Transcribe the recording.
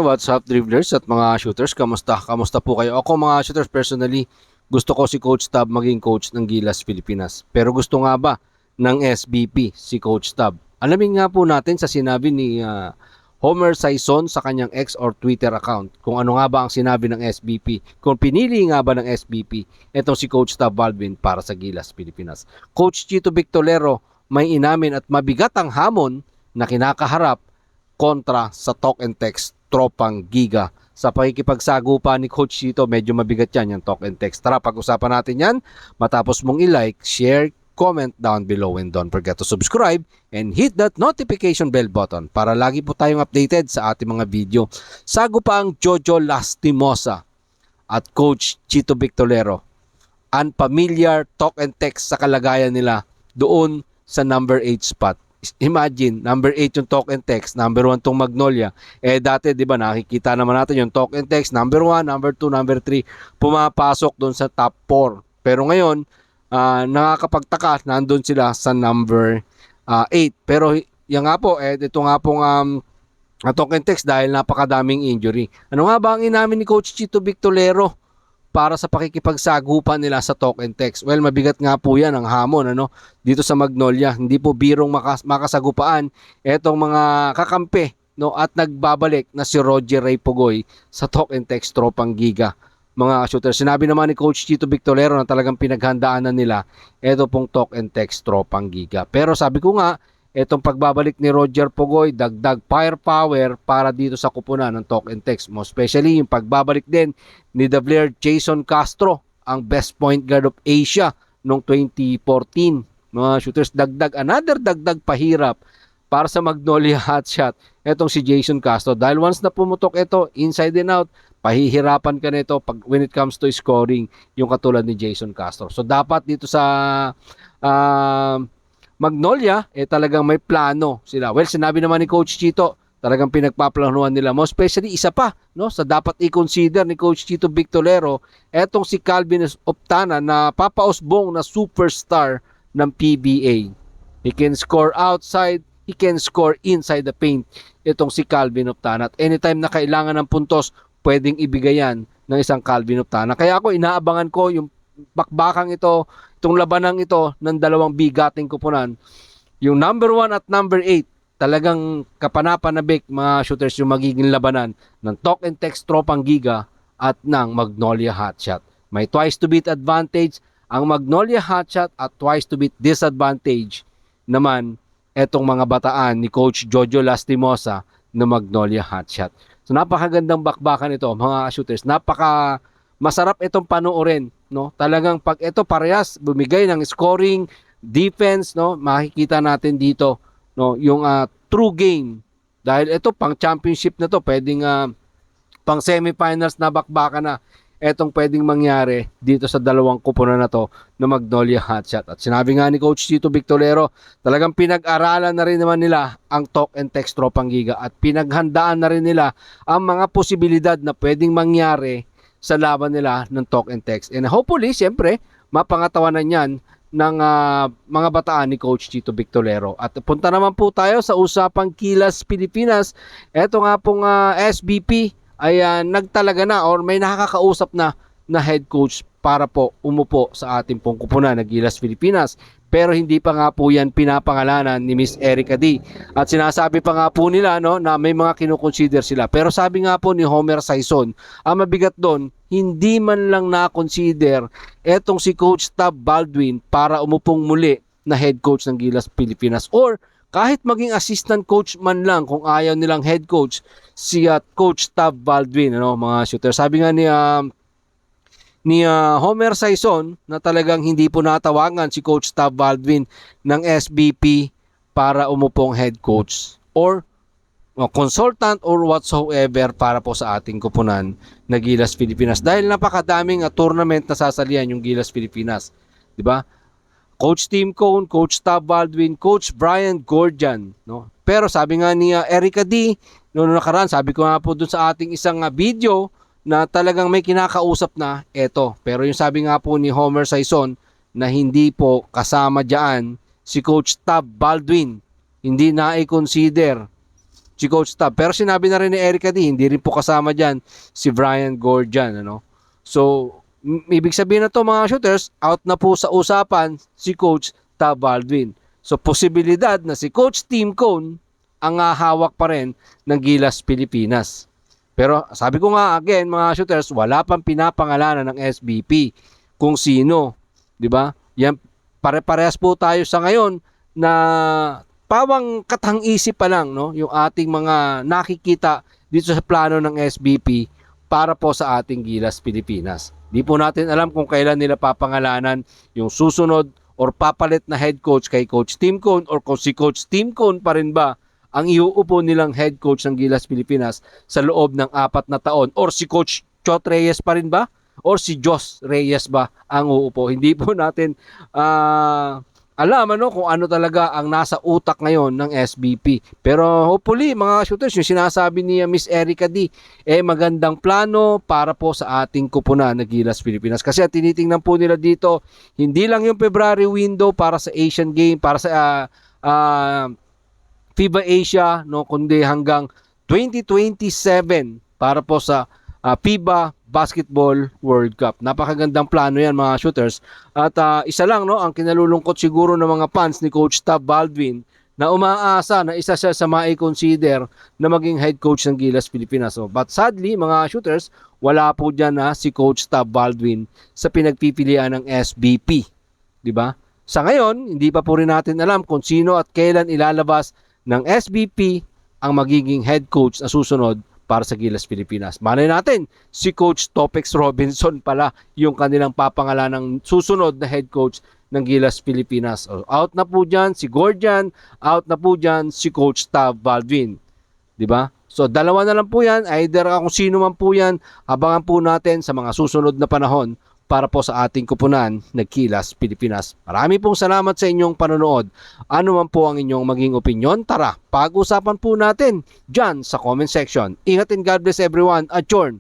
what's up dribblers at mga shooters? Kamusta? Kamusta po kayo? Ako mga shooters, personally, gusto ko si Coach Tab maging coach ng Gilas Pilipinas. Pero gusto nga ba ng SBP si Coach Tab? Alamin nga po natin sa sinabi ni Homer Saison sa kanyang X or Twitter account kung ano nga ba ang sinabi ng SBP. Kung pinili nga ba ng SBP itong si Coach Tab Baldwin para sa Gilas Pilipinas. Coach Chito Victolero may inamin at mabigat ang hamon na kinakaharap kontra sa talk and text tropang Giga. Sa pakikipagsagupa ni Coach Chito, medyo mabigat yan yung talk and text. Tara, pag-usapan natin yan. Matapos mong i-like, share, comment down below, and don't forget to subscribe and hit that notification bell button para lagi po tayong updated sa ating mga video. Sagupa ang Jojo Lastimosa at Coach Chito Victolero. Unfamiliar talk and text sa kalagayan nila doon sa number 8 spot. Imagine, number 8 yung talk and text, number 1 tong Magnolia. Dati, di ba, nakikita naman natin yung talk and text, number 1, number 2, number 3, pumapasok doon sa top 4. Pero ngayon, nakakapagtaka, nandun sila sa number 8. Pero yan nga po, ito nga pong talk and text dahil napakadaming injury. Ano nga ba ang inamin ni Coach Chito Victolero para sa pakikipagsagupan nila sa talk and text? Well, mabigat nga po yan ang hamon dito sa Magnolia. Hindi po birong makasagupaan etong mga kakampi at nagbabalik na si Roger Ray Pugoy sa talk and text tropang Giga. Mga shooters, sinabi naman ni Coach Chito Victolero na talagang pinaghandaan na nila eto pong talk and text tropang Giga. Pero sabi ko nga, etong pagbabalik ni Roger Pugoy, dagdag firepower para dito sa kupunan ng talk and text. Most especially yung pagbabalik din ni The Blair Jason Castro, ang best point guard of Asia noong 2014. Mga shooters, another dagdag pahirap para sa Magnolia Hotshot etong si Jason Castro. Dahil once na pumutok ito, inside and out, pahihirapan ka nito when it comes to scoring yung katulad ni Jason Castro. So dapat dito sa Magnolia, talagang may plano sila. Well, sinabi naman ni Coach Chito, talagang pinagpaplanuhan nila. Mo especially isa pa, sa dapat i-consider ni Coach Chito Victolero, etong si Calvin Optana na papausbong na superstar ng PBA. He can score outside, he can score inside the paint. Itong si Calvin Optana. At anytime na kailangan ng puntos, pwedeng ibigay yan ng isang Calvin Optana. Kaya ako, inaabangan ko yung bakbakang ito, itong labanang ito ng dalawang bigating kupunan. Yung number 1 at number 8, talagang kapanapanabik mga shooters yung magiging labanan ng talk and text tropang Giga at ng Magnolia Hotshot. May twice to beat advantage ang Magnolia Hotshot at twice to beat disadvantage naman etong mga bataan ni Coach Jojo Lastimosa ng Magnolia Hotshot. So napakagandang bakbakan ito mga shooters. Masarap itong panoorin, Talagang pag ito parehas bumigay ng scoring, defense, makikita natin dito, yung true game. Dahil ito pang championship na to, pwedeng pang semifinals na bakbakan na etong pwedeng mangyari dito sa dalawang kupunan na to na Magnolia Hotshot. At sinabi nga ni Coach Chito Victolero, talagang pinag-aralan na rin naman nila ang talk and text tropang Giga at pinaghandaan na rin nila ang mga posibilidad na pwedeng mangyari sa laban nila ng talk and text. And hopefully, siyempre, mapangatawanan yan ng mga bataan ni Coach Chito Victolero. At punta naman po tayo sa usapang Gilas Pilipinas. Ito nga pong SBP ay nagtalaga na or may nakakausap na head coach para po umupo sa ating pong kupunan na Gilas Pilipinas. Pero hindi pa nga po yan pinapangalanan ni Miss Erica D. At sinasabi pa nga po nila na may mga kinukonsider sila. Pero sabi nga po ni Homer Saison, ang mabigat doon, hindi man lang na-consider etong si Coach Tab Baldwin para umupong muli na head coach ng Gilas Pilipinas. Or kahit maging assistant coach man lang kung ayaw nilang head coach si Coach Tab Baldwin, mga shooter. Sabi nga ni Homer Saison na talagang hindi po natawagan si Coach Tab Baldwin ng SBP para umupong head coach or consultant or whatsoever para po sa ating kupunan na Gilas Pilipinas. Dahil napakadaming tournament na sasalihan yung Gilas Pilipinas. Diba? Coach Tim Cone, Coach Tab Baldwin, Coach Brian Gordian. Pero sabi nga ni Erica D, noong nakaraan, sabi ko nga po dun sa ating isang video, na talagang may kinakausap na eto. Pero yung sabi nga po ni Homer Saison na hindi po kasama dyan si Coach Tab Baldwin. Hindi na i-consider si Coach Tab. Pero sinabi na rin ni Erica D, hindi rin po kasama dyan si Brian Gordian. Ano? So, ibig sabihin na to mga shooters, out na po sa usapan si Coach Tab Baldwin. So, posibilidad na si Coach Tim Cone ang hawak pa rin ng Gilas Pilipinas. Pero sabi ko nga again mga shooters, wala pang pinapangalanan ng SBP kung sino, 'di ba? Yan pare-parehas po tayo sa ngayon na pawang katang-isip pa lang, no, yung ating mga nakikita dito sa plano ng SBP para po sa ating Gilas Pilipinas. Di po natin alam kung kailan nila papangalanan yung susunod or papalit na head coach kay Coach Tim Cone or kung si Coach Tim Cone pa rin ba ang iuupo nilang head coach ng Gilas Pilipinas sa loob ng 4 na taon, or si Coach Chot Reyes pa rin ba, or si Jos Reyes ba ang uupo. Hindi po natin alam kung ano talaga ang nasa utak ngayon ng SBP. Pero hopefully mga shooters, yung sinasabi ni Miss Erica D, magandang plano para po sa ating kupunan na Gilas Pilipinas. Kasi tinitingnan po nila dito, hindi lang yung February window para sa Asian Game, para sa FIBA Asia, no, kundi hanggang 2027 para po sa FIBA Basketball World Cup. Napakagandang plano yan mga shooters. At isa lang, no, ang kinalulungkot siguro ng mga fans ni Coach Tab Baldwin na umaasa na isa siya sa mai-consider na maging head coach ng Gilas Pilipinas. So, but sadly mga shooters, wala po dyan si Coach Tab Baldwin sa pinagpipilian ng SBP. Diba? Sa ngayon, hindi pa po rin natin alam kung sino at kailan ilalabas ng SBP ang magiging head coach na susunod para sa Gilas Pilipinas. Malay natin, si Coach Topex Robinson pala yung kanilang papangalan ng susunod na head coach ng Gilas Pilipinas. Out na po dyan si Gordian, out na po dyan si Coach Tab Baldwin. Diba? So, dalawa na lang po yan. Either kung sino man po yan, abangan po natin sa mga susunod na panahon para po sa ating kupunan na Gilas Pilipinas. Marami pong salamat sa inyong panonood. Ano man po ang inyong maging opinyon, tara, pag-usapan po natin dyan sa comment section. Ingat and God bless everyone. Adjourn.